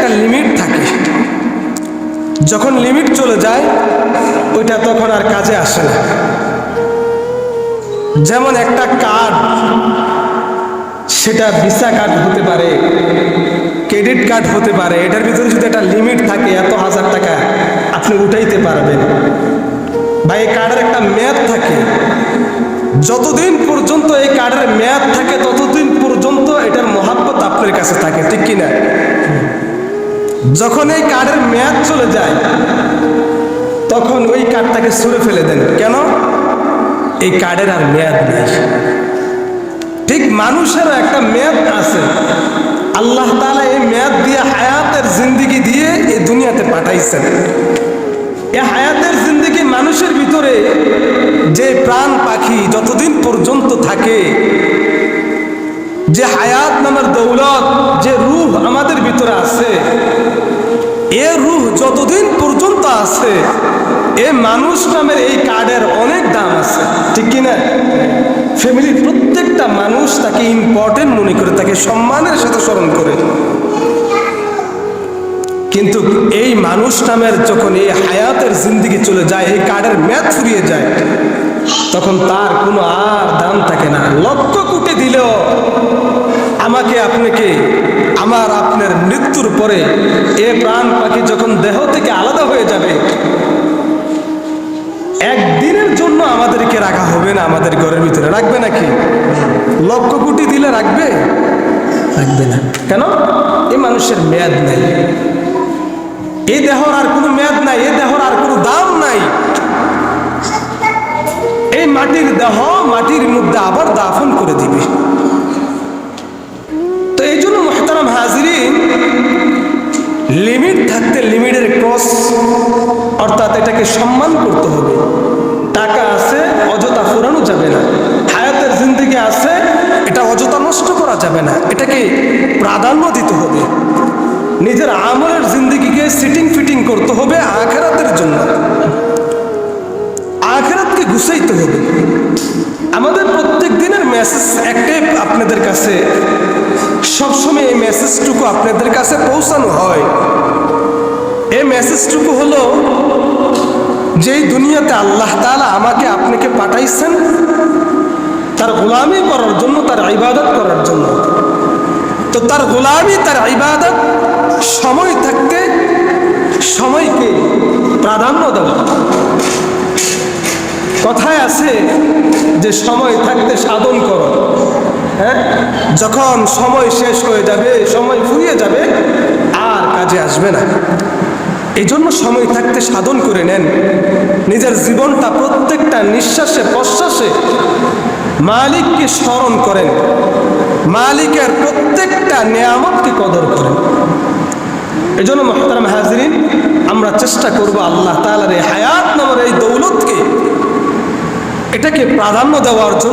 একটা লিমিট থাকে, যখন লিমিট চলে যায় ওইটা তখন আর কাজে আসে না। যেমন একটা কার্ড, সেটা ভিসা কার্ড হতে পারে, ক্রেডিট কার্ড হতে পারে, এটার ভিতরে যদি একটা লিমিট থাকে এত হাজার টাকা আপনি উঠাইতে পারবেন, বা এই কার্ডের একটা মেয়াদ থাকে, যতদিন পর্যন্ত এই কার্ডের মেয়াদ থাকে ততদিন পর্যন্ত এটার মহাব্বত আপনার কাছে থাকে, ঠিক কিনা? যখন এই কার্ডের মেয়াদ চলে যায় তখন ওই কার্ডটাকে ছুঁড়ে ফেলে দেন। কেন? এই কার্ডের আর মেয়াদ নেই। ঠিক মানুষেরও একটা মেয়াদ আছে, আল্লাহ তাআলা এই মেয়াদ দিয়ে হায়াতের জিন্দেগি দিয়ে এই দুনিয়াতে পাঠাইছেন। এই হায়াতের জিন্দেগি মানুষের ভিতরে যে প্রাণ পাখি যতদিন পর্যন্ত থাকে, যে হায়াত নামের দৌলত, যে রূহ আমাদের ভিতরে আছে, এ রূহ যতদিন পর্যন্ত আছে এ মানুষ নামের এই কার্ডের অনেক দাম আছে, ঠিক কিনা? ফ্যামিলির প্রত্যেকটা মানুষ তাকে ইম্পর্টেন্ট মনে করে, তাকে সম্মানের সাথে স্মরণ করে। কিন্তু এই মানুষ নামের যখন এই হায়াতের জিন্দেগি চলে যায়, এই কার্ডের মেয়াদ ফুরিয়ে যায়, তখন তার কোনো আর দাম থাকে না। লক্ষ কোটি দিলেও আমাকে আপনাকে, আমার আপনার মৃত্যুর পরে এ প্রাণ পাখি যখন দেহ থেকে আলাদা হয়ে যাবে, একদিনের জন্য আমাদেরকে রাখা হবে না আমাদের ঘরের ভিতরে। রাখবে নাকি? লক্ষ কোটি দিলে রাখবে? রাখবে না। কেন? এই মানুষের মেয়াদ নাই, এই দেহর আর কোনো মেয়াদ নাই, এই দেহর আর কোনো দাম নাই। এই মাটির দেহ মাটির মধ্যে আবার দাফন করে দিবে। তো এই জন্য মুহতারাম হাজিরিন, লিমিট থাকতে লিমিটের ক্রস, অর্থাৎ এটাকে সম্মান করতে হবে। টাকা আছে অযথা ফুরানো যাবে না, হায়াতের জিন্দেগি আছে এটা অযথা নষ্ট করা যাবে না, এটাকে প্রাধান্য দিতে হবে। নিজের আমলের জিন্দেগিকে সিটিং ফিটিং করতে হবে আখিরাতের জন্য, আখিরাতকে গুছাইতে হবে। আমাদের প্রত্যেক দিনের মেসেজ একটাই আপনাদের কাছে, সবসময় এই মেসেজটুকু আপনাদের কাছে পৌঁছানো হয়। এই মেসেজটুকু হলো, যেই দুনিয়াতে আল্লাহ তাআলা আমাকে আপনাকে পাঠাইছেন তার গোলামি করার জন্য, তার ইবাদত করার জন্য। তো তার গোলামি, তার ইবাদত সময় থাকতে সময়কে প্রাধান্য দেওয়া। কথায় আছে যে সময় থাকতে সাধন করো, হ্যাঁ, যখন সময় শেষ হয়ে যাবে, সময় ফুরিয়ে যাবে, আর কাজে আসবে না। এই জন্য সময় থাকতে সাধন করে নেন। নিজের জীবনটা প্রত্যেকটা নিঃশ্বাসে প্রশ্বাসে মালিককে স্মরণ করেন, মালিকের প্রত্যেকটা নেয়ামতকে কদর করেন। এই জন্য মুহতারাম হাজিরিন, আমরা চেষ্টা করব আল্লাহ তাআলার এই হায়াত নামের এই দৌলতকে, এটাকে প্রাধান্য দেওয়ার জন্য।